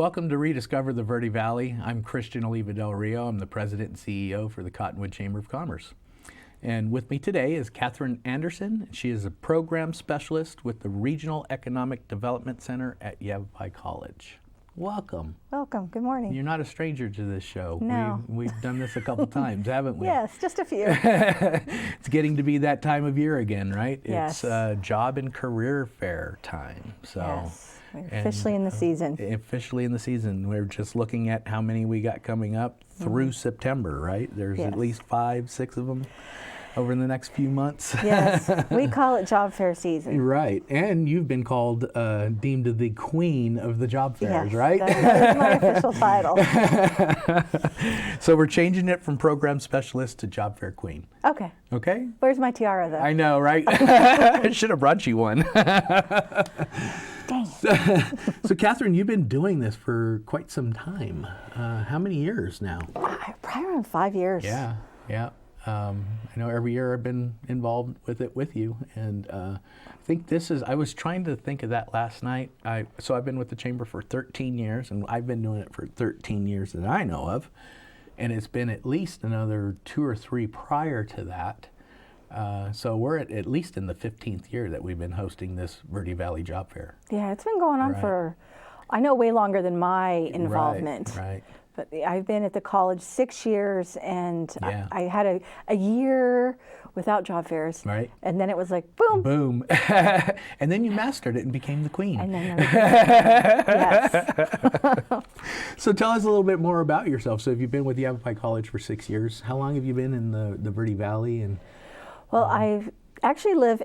Welcome to Rediscover the Verde Valley. I'm Christian Oliva Del Rio. I'm the President and CEO for the Cottonwood Chamber of Commerce. And with me today is Katherine Anderson. She is a program specialist with the Regional Economic Development Center at Yavapai College. Welcome. Welcome. Good morning. You're not a stranger to this show. No. We've done this a couple times, haven't we? Yes, just a few. It's getting to be that time of year again, right? Yes. It's job and career fair time. So. Yes. We're officially in the season. Officially in the season. We're just looking at how many we got coming up through September, right? There's at least 5, 6 of them over the next few months. Yes, we call it job fair season. Right, and you've been called, deemed the queen of the job fairs, Yes, right? that is my official title. So we're changing it from program specialist to job fair queen. Okay. Okay? Where's my tiara, though? I know, right? I should have brought you one. Dang. So Katherine, you've been doing this for quite some time. How many years now? Probably around 5 years. Yeah, yeah. I know every year I've been involved with it with you, and I think this is, I was trying to think of that last night. So I've been with the Chamber for 13 years, and I've been doing it for 13 years that I know of, and it's been at least another 2 or 3 prior to that. So we're at least in the 15th year that we've been hosting this Verde Valley Job Fair. Yeah, it's been going on for, I know, way longer than my involvement. Right. But I've been at the college 6 years, and Yeah. I had a year without job fairs. Right. And then it was like, boom. Boom. And then you mastered it and became the queen. And then yes. So tell us a little bit more about yourself. So you've been with Yavapai College for 6 years. How long have you been in the Verde Valley? And Well, I actually live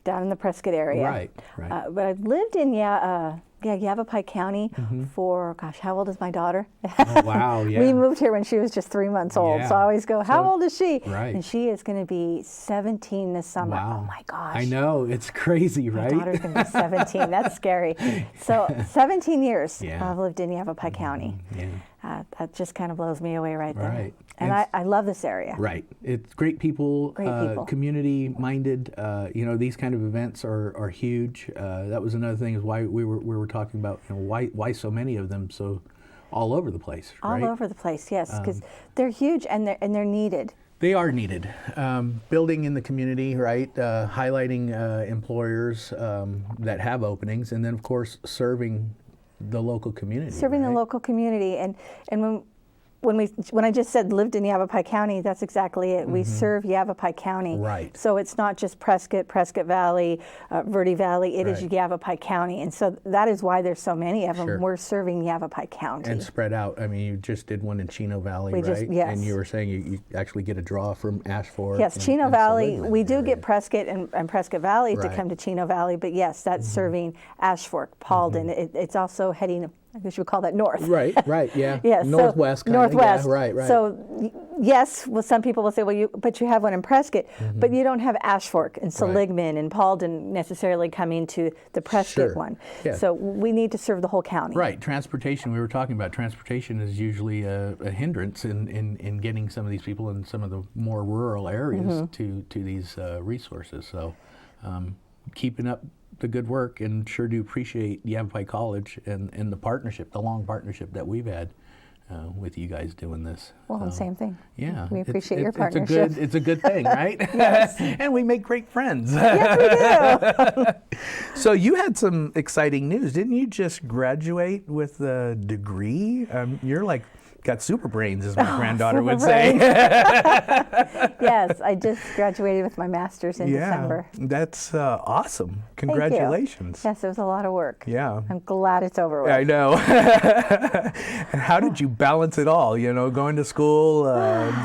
down in the Prescott area. Right. But I've lived in Yavapai County for, gosh, how old is my daughter? Oh, wow, yeah. We moved here when she was just 3 months old. Yeah. So I always go, how old is she? Right. And she is going to be 17 this summer. Wow. Oh my gosh. I know, it's crazy, right? My daughter's going to be 17. That's scary. So 17 years Yeah. I've lived in Yavapai County. Yeah. That just kind of blows me away right there. Right. And I love this area. Right. It's great people, Great community-minded. These kind of events are huge. That was another thing is why we were talking about, why so many of them so all over the place, right? All over the place, yes, because they're huge and they're needed. They are needed. Building in the community, right? Highlighting employers that have openings, and then of course serving the local community. Serving the local community, and when I just said lived in Yavapai County, that's exactly it. We serve Yavapai County. Right. So it's not just Prescott Valley, Verde Valley, it is Yavapai County. And so that is why there's so many of them. Sure. We're serving Yavapai County. And spread out. I mean, you just did one in Chino Valley, We right? just- yes. And you were saying you actually get a draw from Ashford. Yes, and- Chino and Valley, Seligman we do area. get Prescott and Prescott Valley to Right. come to Chino Valley, but yes, that's serving Ashford, Paulden. It's also heading, I guess you would call that north. Right, yeah. Yes, Northwest. so, kinda, Northwest. Yeah, right. So yes, well, some people will say, well, but you have one in Prescott, but you don't have Ashfork and Seligman and Paulden necessarily coming to the Prescott Sure. one. Yeah. So we need to serve the whole county. Right, transportation, we were talking about transportation is usually a hindrance in getting some of these people in some of the more rural areas to these resources. So keeping up the good work, and sure do appreciate Yavapai College and the partnership, the long partnership that we've had with you guys doing this. Well, same thing. Yeah. We appreciate your It's partnership. it's a good thing, right? Yes. And we make great friends. Yes, we do. So you had some exciting news. Didn't you just graduate with a degree? You're like, got super brains, as my granddaughter would say. Yes, I just graduated with my master's in December. That's awesome. Congratulations. Yes, it was a lot of work. Yeah. I'm glad it's over with. I know. And how did you balance it all? Going to school,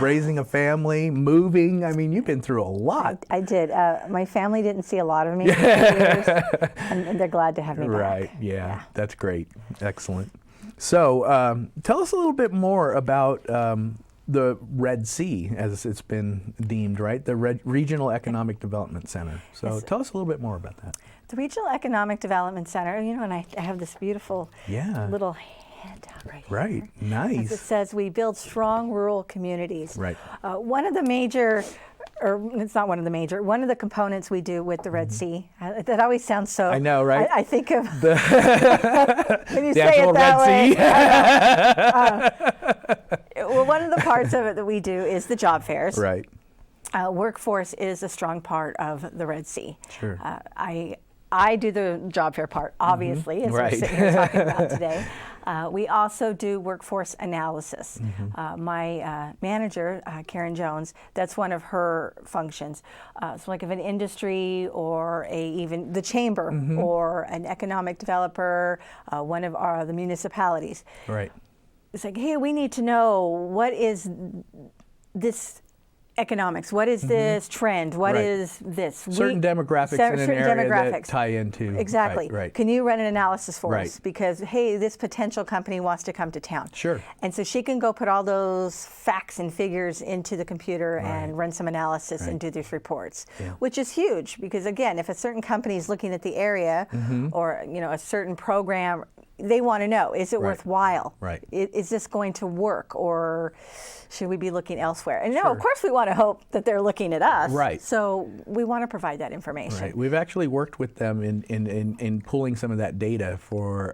raising a family, moving. I mean, you've been through a lot. I did. My family didn't see a lot of me for 2 years, and they're glad to have me back. Right. Yeah. That's great. Excellent. So tell us a little bit more about the REDC, as it's been deemed, right? The Regional Economic Development Center. So tell us a little bit more about that. The Regional Economic Development Center, and I have this beautiful little handout right here. Right. Nice. As it says, we build strong rural communities. Right. One of the major or it's not one of the major, one of the components we do with the Red Sea. That always sounds so. I know, right? I think of The, when you the say actual it that Red way. Well, one of the parts of it that we do is the job fairs. Right. Workforce is a strong part of the Red Sea. Sure. I do the job fair part, obviously, as we're sitting here talking about today. We also do workforce analysis. My manager, Karen Jones, that's one of her functions. So like if an industry or even the chamber or an economic developer, one of the municipalities. Right. It's like, hey, we need to know what is this economics, what is this trend, what is this? Certain demographics in an area that tie into. Exactly. Right. Can you run an analysis for us? Because, hey, this potential company wants to come to town. Sure. And so she can go put all those facts and figures into the computer and run some analysis and do these reports, which is huge because, again, if a certain company is looking at the area or, a certain program, they want to know, is it worthwhile? Right. Is this going to work, or should we be looking elsewhere? And no, of course we want to hope that they're looking at us. Right. So we want to provide that information. Right. We've actually worked with them in pulling some of that data for,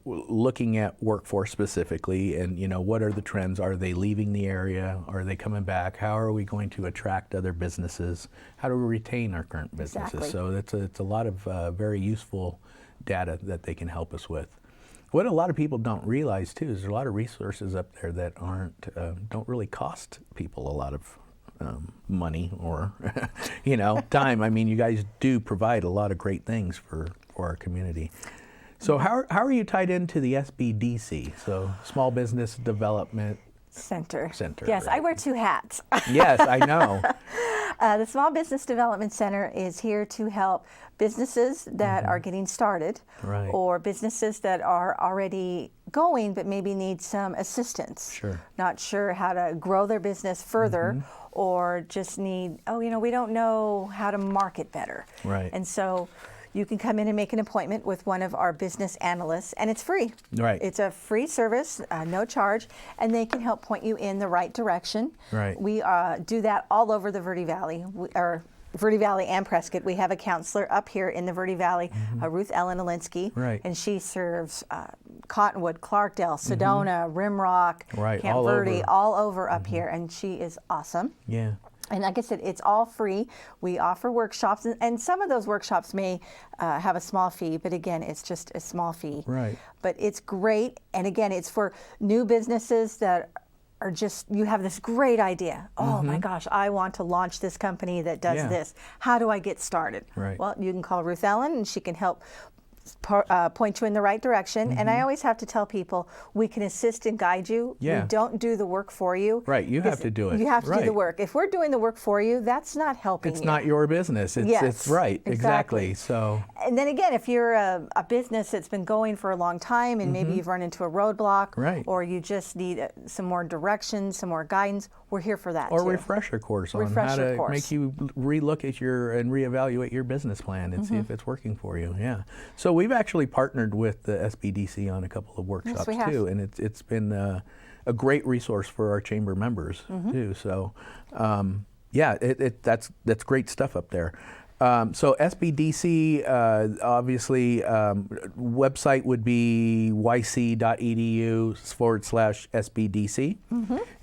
looking at workforce specifically and, what are the trends? Are they leaving the area? Are they coming back? How are we going to attract other businesses? How do we retain our current businesses? Exactly. So it's a lot of very useful data that they can help us with. What a lot of people don't realize too is there's a lot of resources up there that don't really cost people a lot of money or time. I mean, you guys do provide a lot of great things for our community. So how are you tied into the SBDC? So Small Business Development Center. right. Yes, I wear two hats. Yes, I know. The Small Business Development Center is here to help businesses that are getting started or businesses that are already going but maybe need some assistance. Sure. Not sure how to grow their business further or just need, we don't know how to market better. Right. And so you can come in and make an appointment with one of our business analysts, and it's free. Right. It's a free service, no charge, and they can help point you in the right direction. Right. We do that all over the Verde Valley, or Verde Valley and Prescott. We have a counselor up here in the Verde Valley, Ruth Ellen Alinsky, Right. and she serves Cottonwood, Clarkdale, Sedona, Rimrock, Camp all Verde, over. all over up here, and she is awesome. Yeah. And like I said, it's all free. We offer workshops, and some of those workshops may have a small fee, but again, it's just a small fee. Right. But it's great, and again, it's for new businesses that are just, you have this great idea. Oh my gosh, I want to launch this company that does this. How do I get started? Right. Well, you can call Ruth Ellen, and she can help point you in the right direction. And I always have to tell people, we can assist and guide you. Yeah. We don't do the work for you. Right, you have to do it. You have to do the Right. work. If we're doing the work for you, that's not helping It's you. not your business. It's, Yes, it's right. Exactly. So. And then again, if you're a business that's been going for a long time and maybe you've run into a roadblock, Right. or you just need some more direction, some more guidance, we're here for that Or too. refresher course on how Refresher to course. make you relook at and reevaluate your business plan and see if it's working for you. Yeah. So we've actually partnered with the SBDC on a couple of workshops we have. too, and it's been a great resource for our chamber members too. So that's great stuff up there. So SBDC, obviously, website would be yc.edu/SBDC.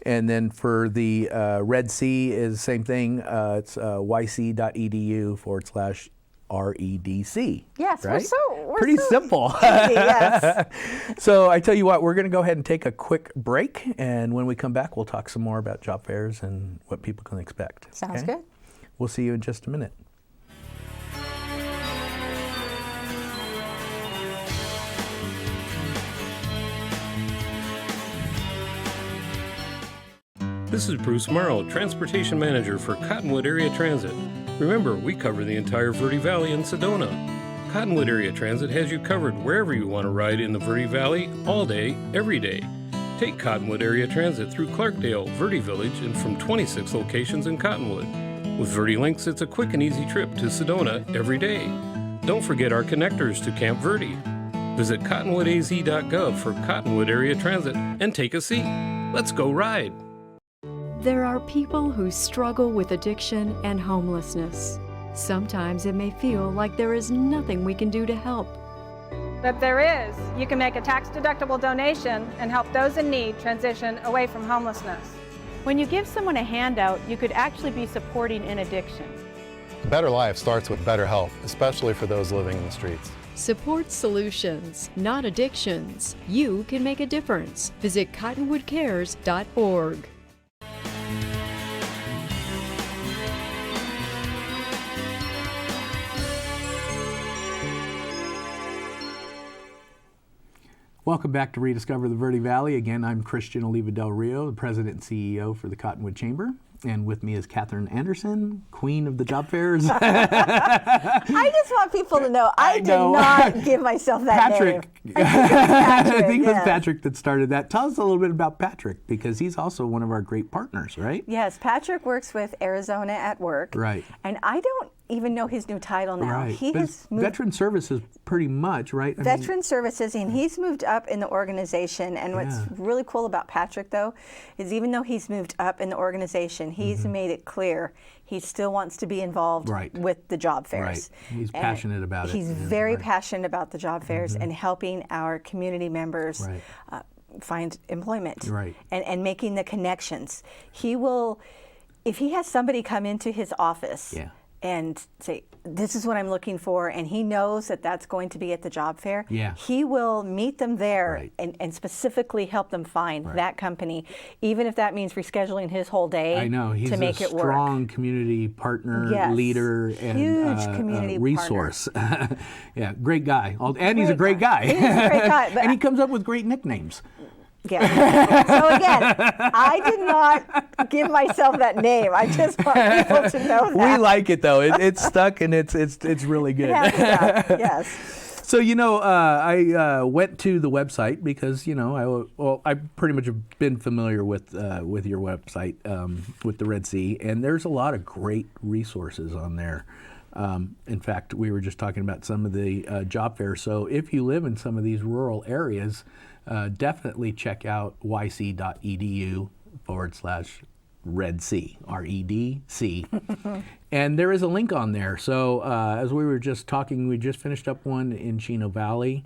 And then for the Red Sea is the same thing. It's yc.edu/REDC. Yes, right? we're pretty so simple. easy, yes. So I tell you what, we're going to go ahead and take a quick break, and when we come back, we'll talk some more about job fairs and what people can expect. Sounds okay? good. We'll see you in just a minute. This is Bruce Morrow, Transportation Manager for Cottonwood Area Transit. Remember, we cover the entire Verde Valley and Sedona. Cottonwood Area Transit has you covered wherever you want to ride in the Verde Valley, all day, every day. Take Cottonwood Area Transit through Clarkdale, Verde Village, and from 26 locations in Cottonwood. With Verde Links, it's a quick and easy trip to Sedona every day. Don't forget our connectors to Camp Verde. Visit cottonwoodaz.gov for Cottonwood Area Transit and take a seat. Let's go ride. There are people who struggle with addiction and homelessness. Sometimes it may feel like there is nothing we can do to help. But there is. You can make a tax-deductible donation and help those in need transition away from homelessness. When you give someone a handout, you could actually be supporting an addiction. A better life starts with better health, especially for those living in the streets. Support solutions, not addictions. You can make a difference. Visit cottonwoodcares.org. Welcome back to Rediscover the Verde Valley. Again, I'm Christian Oliva Del Rio, the President and CEO for the Cottonwood Chamber. And with me is Katherine Anderson, Queen of the Job Fairs. I just want people to know I did not give myself that Patrick. name. I think it was Patrick that started that. Tell us a little bit about Patrick, because he's also one of our great partners, right? Yes, Patrick works with Arizona at Work. Right. And I don't even know his new title now. Right. He But has moved Veteran Services pretty much, right? I mean, Veteran Services, and he's moved up in the organization. And what's really cool about Patrick, though, is even though he's moved up in the organization, he's made it clear he still wants to be involved with the job fairs. Right. He's passionate about it. He's very passionate about the job fairs and helping our community members find employment and making the connections. He will, if he has somebody come into his office and say, this is what I'm looking for, and he knows that that's going to be at the job fair, he will meet them there and specifically help them find that company, even if that means rescheduling his whole day to make it work. He's a strong community partner, leader, and huge community resource. Yeah, great guy. And he's a great guy. He's a great guy. But and he comes up with great nicknames. Yeah. So again, I did not give myself that name. I just want people to know that. We like it though. It's stuck and it's really good. Yes. So I went to the website because I pretty much have been familiar with your website with the Red Sea, and there's a lot of great resources on there. In fact, we were just talking about some of the job fairs. So if you live in some of these rural areas, definitely check out yc.edu/REDC, REDC. And there is a link on there. So as we were just talking, we just finished up one in Chino Valley.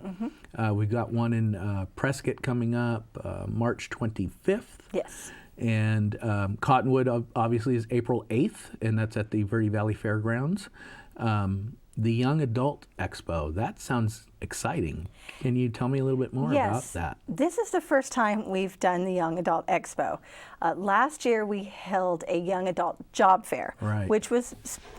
We've got one in Prescott coming up March 25th. Yes. And Cottonwood obviously is April 8th, and that's at the Verde Valley Fairgrounds. The Young Adult Expo, that sounds exciting. Can you tell me a little bit more about that? This is the first time we've done the Young Adult Expo. Last year we held a Young Adult Job Fair, which was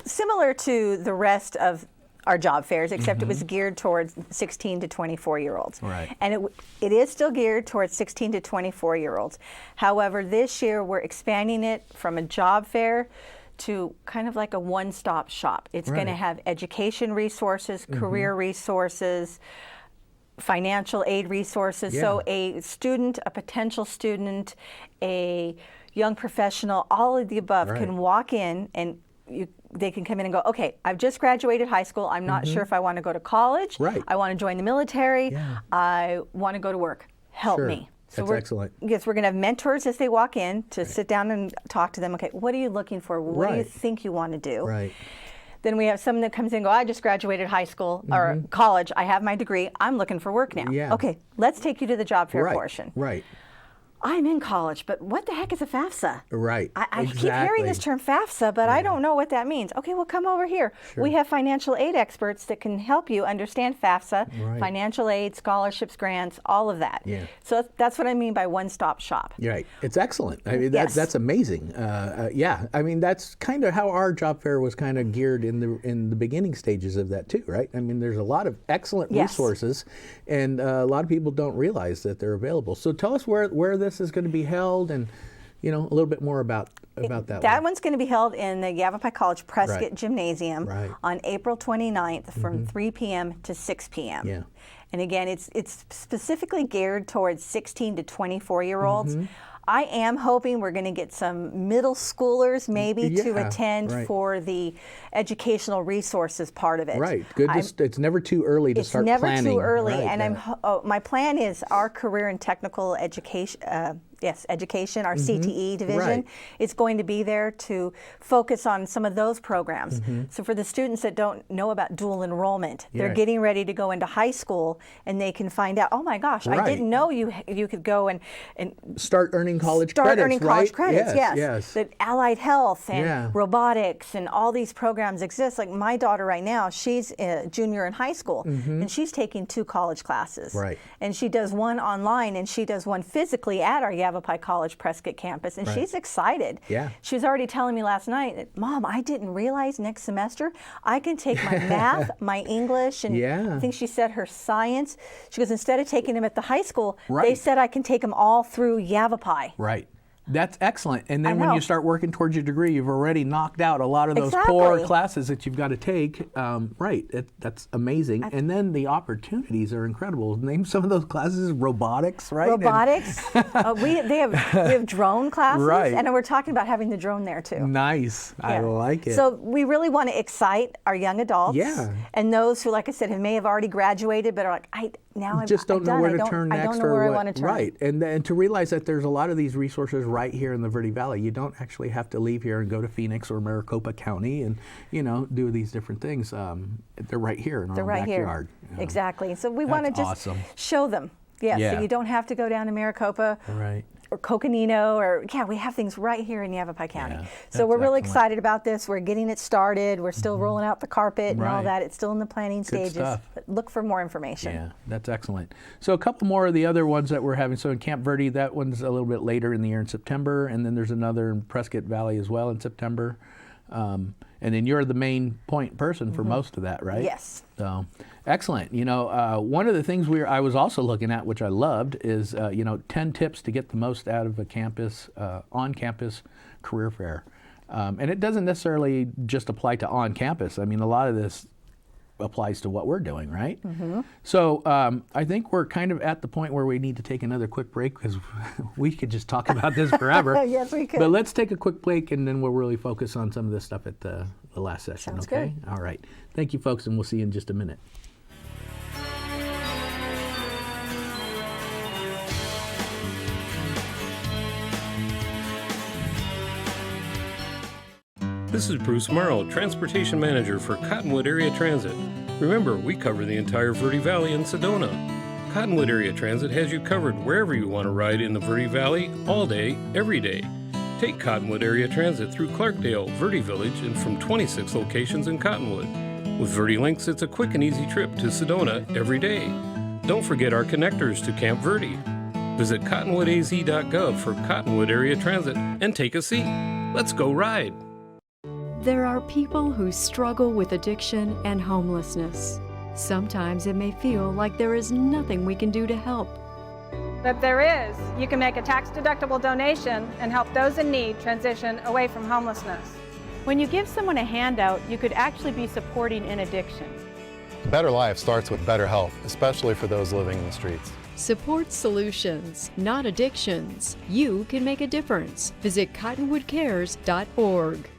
similar to the rest of our job fairs, except it was geared towards 16 to 24-year-olds. Right. And it is still geared towards 16 to 24-year-olds. However, this year we're expanding it from a job fair to kind of like a one-stop shop. It's going to have education resources, career resources, financial aid resources. So a student, a potential student, a young professional, all of the above can walk in and they can come in and go, okay, I've just graduated high school. I'm not sure if I want to go to college. I want to join the military. I want to go to work. Help me. So that's excellent. Yes, we're going to have mentors as they walk in to sit down and talk to them. Okay, what are you looking for? What do you think you want to do? Then we have someone that comes in and go, I just graduated high school or college. I have my degree. I'm looking for work now. Okay, let's take you to the job fair portion. I'm in college, but what the heck is a FAFSA? I keep hearing this term FAFSA, but I don't know what that means. Okay, well, come over here. We have financial aid experts that can help you understand FAFSA, financial aid, scholarships, grants, all of that. So that's what I mean by one-stop shop. It's excellent. I mean, that's amazing. I mean, that's kind of how our job fair was kind of geared in the beginning stages of that too, right? I mean, there's a lot of excellent resources, and a lot of people don't realize that they're available. So tell us where this is going to be held, and a little bit more about that. That one's going to be held in the Yavapai College Prescott Gymnasium on April 29th from 3 p.m. to 6 p.m. And again, it's specifically geared towards 16 to 24-year-olds. I am hoping we're going to get some middle schoolers maybe to attend for the educational resources part of it. Good. It's never too early to start planning. It's never too early. And my plan is our career and technical education Yes, education, our CTE division, Right. is going to be there to focus on some of those programs. So for the students that don't know about dual enrollment, they're Yeah. getting ready to go into high school, and they can find out, oh my gosh, I Right. didn't know you could go and Start earning college start credits, earning right? college credits. Yes. That allied health and Yeah. robotics and all these programs exist. Like my daughter right now, she's a junior in high school, and she's taking 2 college classes. Right. And she does one online, and she does one physically at our Yavapai College Prescott campus, and Right. she's excited. Yeah. She was already telling me last night that, Mom, I didn't realize next semester I can take my math, my English, and Yeah. I think she said her science. She goes, instead of taking them at the high school, they Right. said I can take them all through Yavapai. Right. That's excellent. And then I when know. you start working towards your degree, you've already knocked out a lot of those Exactly. core classes that you've got to take. Right. That's amazing. And then the opportunities are incredible. Name some of those classes: robotics, right? Robotics. we have drone classes, Right. and we're talking about having the drone there too. Nice. I Yeah. like it. So we really want to excite our young adults, Yeah. and those who, like I said, may have already graduated, but are like, I'm just don't know done. where I to turn I next don't know or where what. I want to turn. Right, and to realize that there's a lot of these resources right here in the Verde Valley. You don't actually have to leave here and go to Phoenix or Maricopa County and do these different things. They're right here in our They're own right backyard. here. Exactly. So we want to That's just awesome. show them. Yeah, Yeah. So you don't have to go down to Maricopa Right. or Coconino, or we have things right here in Yavapai County. Yeah, So that's we're really excellent. excited about this. We're getting it started. We're still rolling out the carpet and all Right. that. It's still in the planning stages. stuff. But look for more information. Yeah, that's excellent. So a couple more of the other ones that we're having. So in Camp Verde, that one's a little bit later in the year in September, and then there's another in Prescott Valley as well in September. And then you're the main point person for most of that, right? Yes. So excellent. One of the things I was also looking at, which I loved, is 10 tips to get the most out of a campus on-campus career fair. And it doesn't necessarily just apply to on-campus. I mean, a lot of this applies to what we're doing, right? So I think we're kind of at the point where we need to take another quick break, because we could just talk about this forever. Yes, we could. But let's take a quick break, and then we'll really focus on some of this stuff at the last session. Sounds okay? good. All right. Thank you, folks, and we'll see you in just a minute. This is Bruce Morrow, Transportation Manager for Cottonwood Area Transit. Remember, we cover the entire Verde Valley and Sedona. Cottonwood Area Transit has you covered wherever you want to ride in the Verde Valley, all day, every day. Take Cottonwood Area Transit through Clarkdale, Verde Village, and from 26 locations in Cottonwood. With Verde Links, it's a quick and easy trip to Sedona every day. Don't forget our connectors to Camp Verde. Visit cottonwoodaz.gov for Cottonwood Area Transit and take a seat. Let's go ride. There are people who struggle with addiction and homelessness. Sometimes it may feel like there is nothing we can do to help. But there is. You can make a tax-deductible donation and help those in need transition away from homelessness. When you give someone a handout, you could actually be supporting an addiction. A better life starts with better health, especially for those living in the streets. Support solutions, not addictions. You can make a difference. Visit cottonwoodcares.org.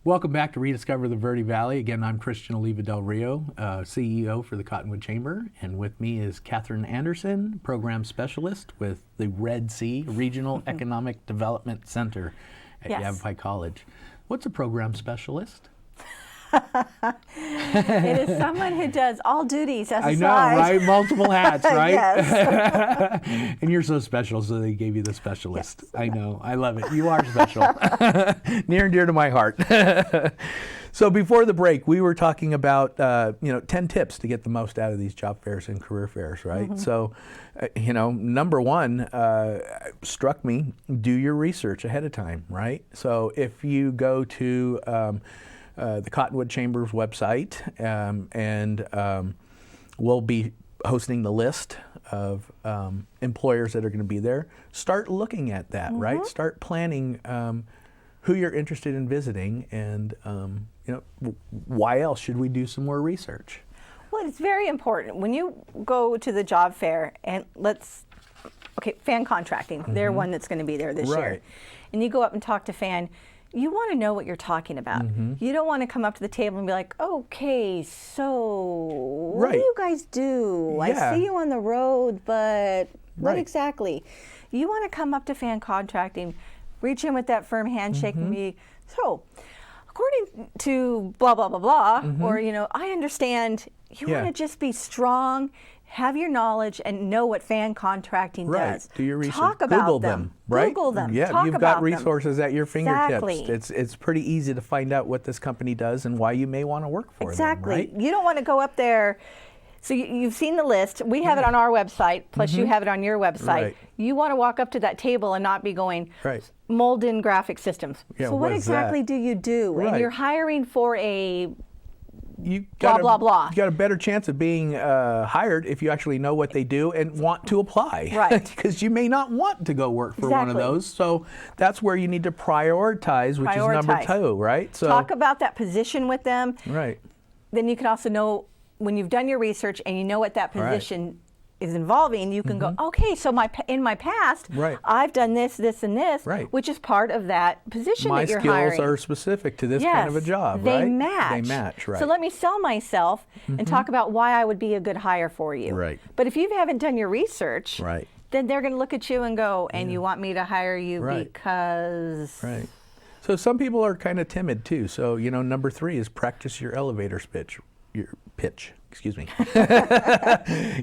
Welcome back to Rediscover the Verde Valley. Again, I'm Christian Oliva Del Rio, CEO for the Cottonwood Chamber, and with me is Katherine Anderson, Program Specialist with the REDC, Regional Economic Development Center at Yes. Yavapai College. What's a Program Specialist? It is someone who does all duties as a I know, side. right? Multiple hats, right? Yes. And you're so special, so they gave you the specialist. Yes. I know. I love it. You are special. Near and dear to my heart. So before the break, we were talking about 10 tips to get the most out of these job fairs and career fairs, right? Mm-hmm. So, number one struck me: do your research ahead of time, right? So if you go to the Cottonwood Chamber's website, and we'll be hosting the list of employers that are going to be there. Start looking at that, right? Start planning who you're interested in visiting, and why else should we do some more research? Well, it's very important when you go to the job fair, and fan contracting, they're one that's going to be there this year. Right. And you go up and talk to Fan, you want to know what you're talking about. You don't want to come up to the table and be like, okay, so what do you guys do? I see you on the road, but what exactly? You want to come up to fan contracting, reach in with that firm handshake and be, so according to blah, blah, blah, blah, or, you know, I understand you want to just be strong, have your knowledge, and know what fan contracting does. Do your research. Talk about Google them. Right? Google them. Yeah, Talk you've about got resources at your fingertips. Exactly. It's pretty easy to find out what this company does and why you may want to work for them, right? You don't want to go up there. So you've seen the list. We have it on our website, plus you have it on your website. You want to walk up to that table and not be going, Molden Graphic Systems. Yeah, so what exactly do you do? And you're hiring for a blah, blah, blah. You got a better chance of being hired if you actually know what they do and want to apply. Right. Because you may not want to go work for one of those. So that's where you need to prioritize, which is number 2, right? So talk about that position with them. Right. Then you can also know, when you've done your research and you know what that position is involving, you can go, okay, so in my past, I've done this, this, and this, which is part of that position that you're hiring. My skills are specific to this kind of a job, right? They match. They match, right. So let me sell myself and talk about why I would be a good hire for you. Right. But if you haven't done your research, then they're going to look at you and go, and you want me to hire you because... Right. So some people are kind of timid too. So, you know, number 3 is practice your elevator pitch.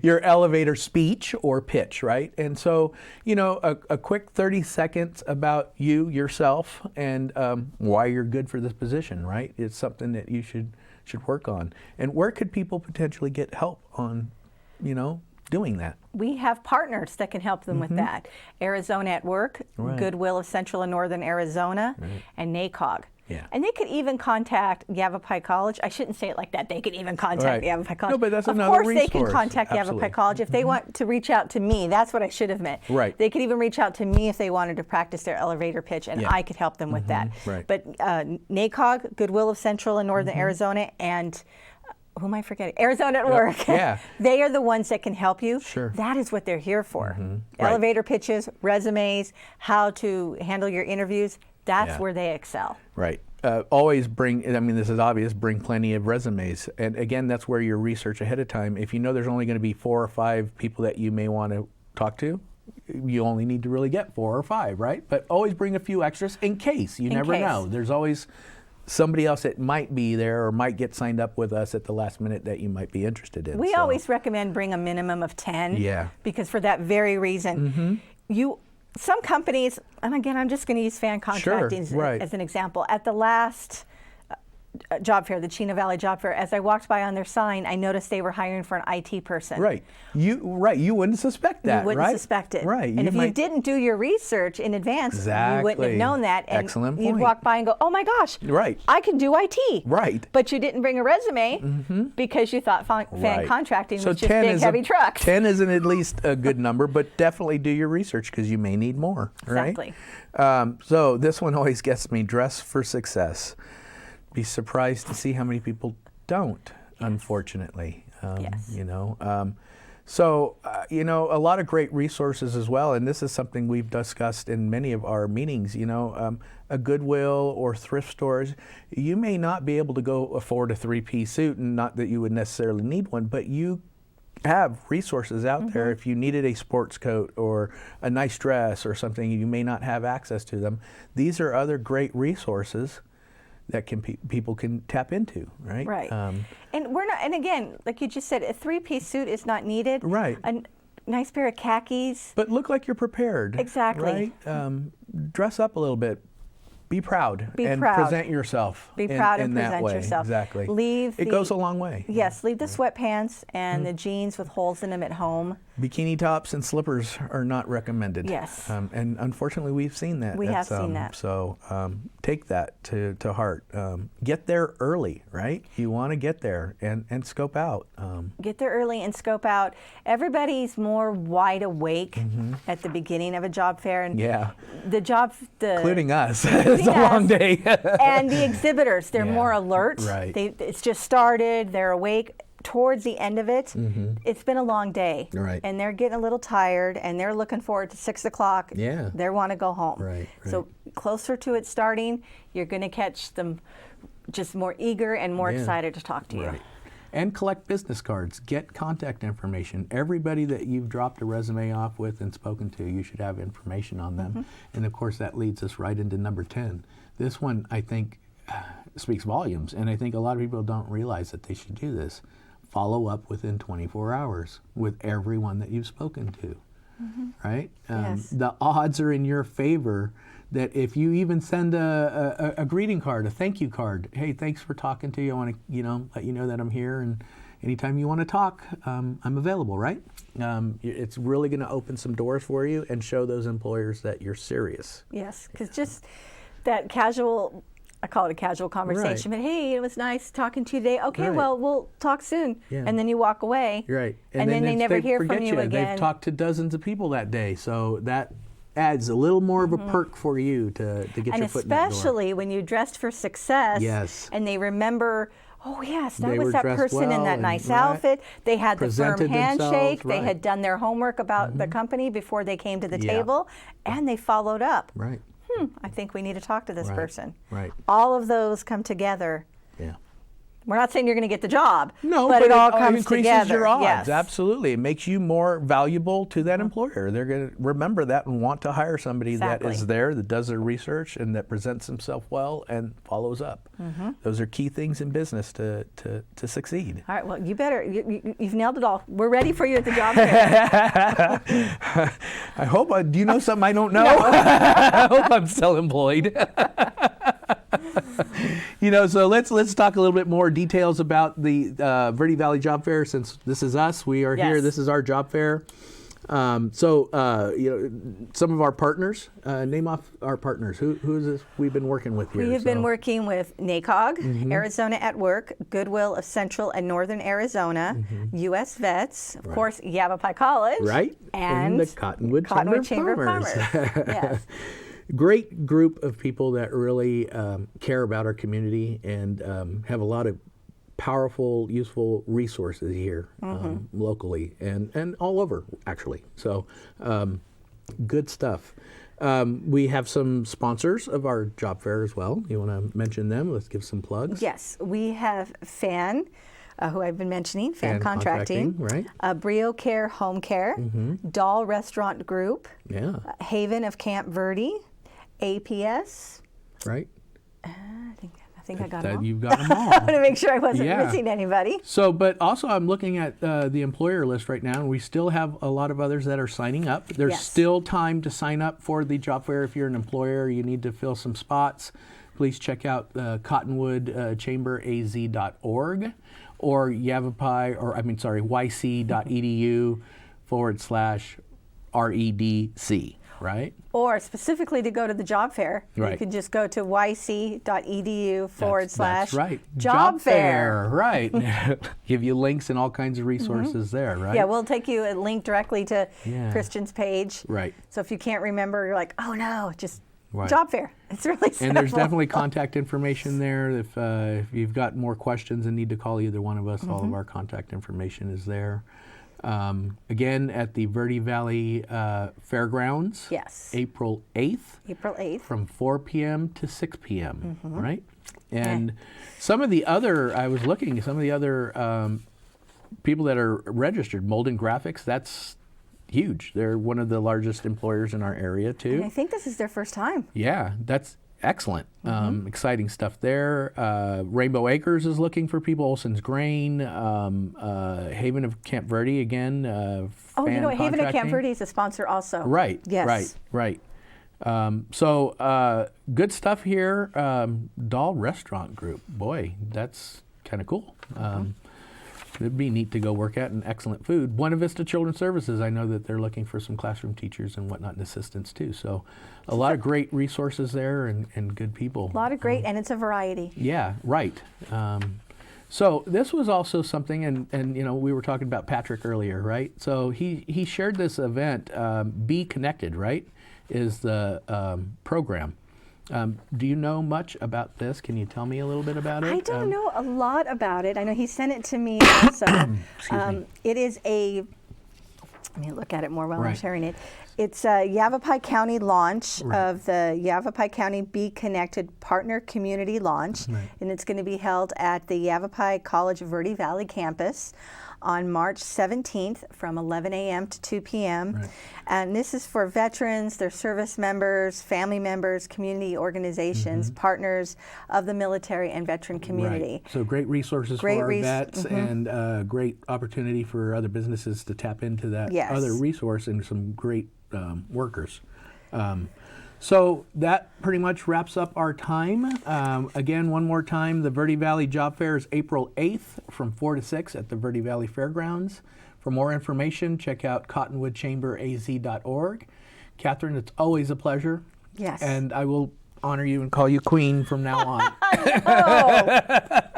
Your elevator speech or pitch, right? And so, you know, a quick 30 seconds about yourself, and why you're good for this position, right? It's something that you should work on. And where could people potentially get help on, you know, doing that? We have partners that can help them with that. Arizona at Work, Goodwill of Central and Northern Arizona, and NACOG. Yeah. And they could even contact Yavapai College. I shouldn't say it like that. They could even contact Yavapai College. No, but that's another Of course resource. they can contact Yavapai College. If they want to reach out to me, that's what I should have meant. Right. They could even reach out to me if they wanted to practice their elevator pitch, and I could help them with that. Right. But NACOG, Goodwill of Central and Northern Arizona, and who am I forgetting? Arizona at Work. They are the ones that can help you. Sure. That is what they're here for. Elevator pitches, resumes, how to handle your interviews. That's where they excel. Right. Always bring, I mean, this is obvious, bring plenty of resumes. And again, that's where your research ahead of time. If you know there's only going to be 4 or 5 people that you may want to talk to, you only need to really get 4 or 5, right? But always bring a few extras in case. You never know. There's always somebody else that might be there or might get signed up with us at the last minute that you might be interested in. We always recommend bring a minimum of 10. Yeah. Because for that very reason, some companies, and again, I'm just going to use fan contracting as an example. At the last job fair, the Chino Valley Job Fair, as I walked by on their sign, I noticed they were hiring for an IT person. Right. You wouldn't suspect that, You wouldn't suspect it. Right. And if you didn't do your research in advance, you wouldn't have known that. And Excellent you'd point. walk by and go, oh my gosh, I can do IT. Right. But you didn't bring a resume because you thought fan contracting was just big, heavy trucks. 10 isn't at least a good number, but definitely do your research because you may need more, right? Exactly. So this one always gets me, dress for success. Be surprised to see how many people don't, unfortunately. You know, so you know, a lot of great resources as well, and this is something we've discussed in many of our meetings. You know, a Goodwill or thrift stores, you may not be able to go afford a 3-piece suit, and not that you would necessarily need one, but you have resources out there. If you needed a sports coat or a nice dress or something, you may not have access to them. These are other great resources that people can tap into, right? Right. And we're not. And again, like you just said, a 3-piece suit is not needed. Right. A nice pair of khakis. But look like you're prepared. Exactly. Right. Dress up a little bit. Be proud. Be and proud. present yourself. Be proud and in that present way. yourself. Exactly. It goes a long way. Yes. Leave the sweatpants and the jeans with holes in them at home. Bikini tops and slippers are not recommended. Yes. And unfortunately, we've seen that. We have seen that. So take that to heart. Get there early, right? You want to get there and scope out. Get there early and scope out. Everybody's more wide awake at the beginning of a job fair. And including us. It's a long day. And the exhibitors, they're more alert. Right. It's just started. They're awake. towards the end of it, it's been a long day. Right. And they're getting a little tired, and they're looking forward to 6 o'clock. Yeah. They want to go home. Right, So closer to it starting, you're going to catch them just more eager and more excited to talk to you. Right. And collect business cards. Get contact information. Everybody that you've dropped a resume off with and spoken to, you should have information on them. And of course, that leads us right into number 10. This one, I think, speaks volumes, and I think a lot of people don't realize that they should do this. Follow up within 24 hours with everyone that you've spoken to, right? Yes. The odds are in your favor that if you even send a greeting card, a thank you card, hey, thanks for talking to you. I want to, let you know that I'm here, and anytime you want to talk, I'm available, right? It's really going to open some doors for you and show those employers that you're serious. Yes, because just that casual, I call it a casual conversation, but hey, it was nice talking to you today. Okay, well, we'll talk soon. Yeah. And then you walk away. Right. And then they never hear forget from you again. They've talked to dozens of people that day, so that adds a little more of a perk for you to get your foot in that door. And especially when you dressed for success, Yes. and they remember, oh yes, that They was were that dressed person in well that and- nice right. outfit. They had the firm Presented themselves, handshake. They right. had done their homework about the company before they came to the table, and they followed up. Right. I think we need to talk to this Right. person. Right. All of those come together. Yeah. We're not saying you're going to get the job, No, but it all comes increases together. your odds. Yes. Absolutely. It makes you more valuable to that employer. They're going to remember that and want to hire somebody that Exactly. is there, that does their research, and that presents himself well and follows up. Those are key things in business to succeed. All right, well, you've nailed it all. We're ready for you at the job fair. I hope. Do you know something I don't know? I hope I'm still employed. So let's talk a little bit more details about the Verde Valley Job Fair. Since this is us, we are here. Yes. This is our job fair. Some of our partners. Name off our partners. Who is this we've been working with here? We have been working with NACOG, Arizona at Work, Goodwill of Central and Northern Arizona, U.S. Vets, of course, Yavapai College, right, and the Cottonwood Chamber of Commerce. Yes. Great group of people that really care about our community and have a lot of powerful, useful resources here locally and all over, actually. So good stuff. We have some sponsors of our job fair as well. You want to mention them? Let's give some plugs. Yes, we have FAN, who I've been mentioning, FAN Fan Contracting, right? Brio Care Home Care, Doll Restaurant Group, Yeah, Haven of Camp Verde, APS. right. I think I got them all. You've got them all. I want to make sure I wasn't Yeah. missing anybody. So, but also I'm looking at the employer list right now, and we still have a lot of others that are signing up. There's Yes. still time to sign up for the job fair. If you're an employer, you need to fill some spots. Please check out Cottonwood chamberaz.org or yc.edu/REDC, right? Or specifically to go to the job fair, you Right. can just go to yc.edu/job That's right. fair. Right. Give you links and all kinds of resources there, right? Yeah, we'll take you a link directly to Yeah. Christian's page. Right. So if you can't remember, you're like, oh no, just Right. job fair. It's really simple. And there's definitely contact information there. If you've got more questions and need to call either one of us, all of our contact information is there. Again, at the Verde Valley Fairgrounds. Yes. April 8th. April 8th. From 4 p.m. to 6 p.m., right? And some of the other, I was looking, some of the other people that are registered, Molden Graphics, that's huge. They're one of the largest employers in our area, too. And I think this is their first time. Yeah, that's excellent. Exciting stuff there. Rainbow Acres is looking for people. Olson's Grain, Haven of Camp Verde again. Oh, Fan Haven of Camp Contracting. Verde is a sponsor also. Right. Yes. Right. So good stuff here. Doll Restaurant Group. Boy, that's kind of cool. It'd be neat to go work at, and excellent food. Buena Vista Children's Services, I know that they're looking for some classroom teachers and whatnot and assistants too. So a lot of great resources there and good people. A lot of great, and it's a variety. Yeah, right. So this was also something, and we were talking about Patrick earlier, right? So he shared this event, Be Connected, right, is the program. Do you know much about this? Can you tell me a little bit about it? I don't know a lot about it. I know he sent it to me also. It is a, let me look at it more while I'm sharing it. It's a Yavapai County launch of the Yavapai County Be Connected Partner Community Launch. And it's going to be held at the Yavapai College Verde Valley campus on March 17th from 11 a.m. to 2 p.m. And this is for veterans, their service members, family members, community organizations, partners of the military and veteran community. So great resources for our vets and great opportunity for other businesses to tap into that other resource and some great workers. So that pretty much wraps up our time. Again, one more time, the Verde Valley Job Fair is April 8th from 4 to 6 at the Verde Valley Fairgrounds. For more information, check out cottonwoodchamberaz.org. Katherine, it's always a pleasure. Yes. And I will honor you and call you Queen from now on.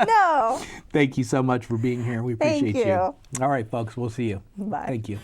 No. Thank you so much for being here. We appreciate Thank you. All right, folks, we'll see you. Bye. Thank you.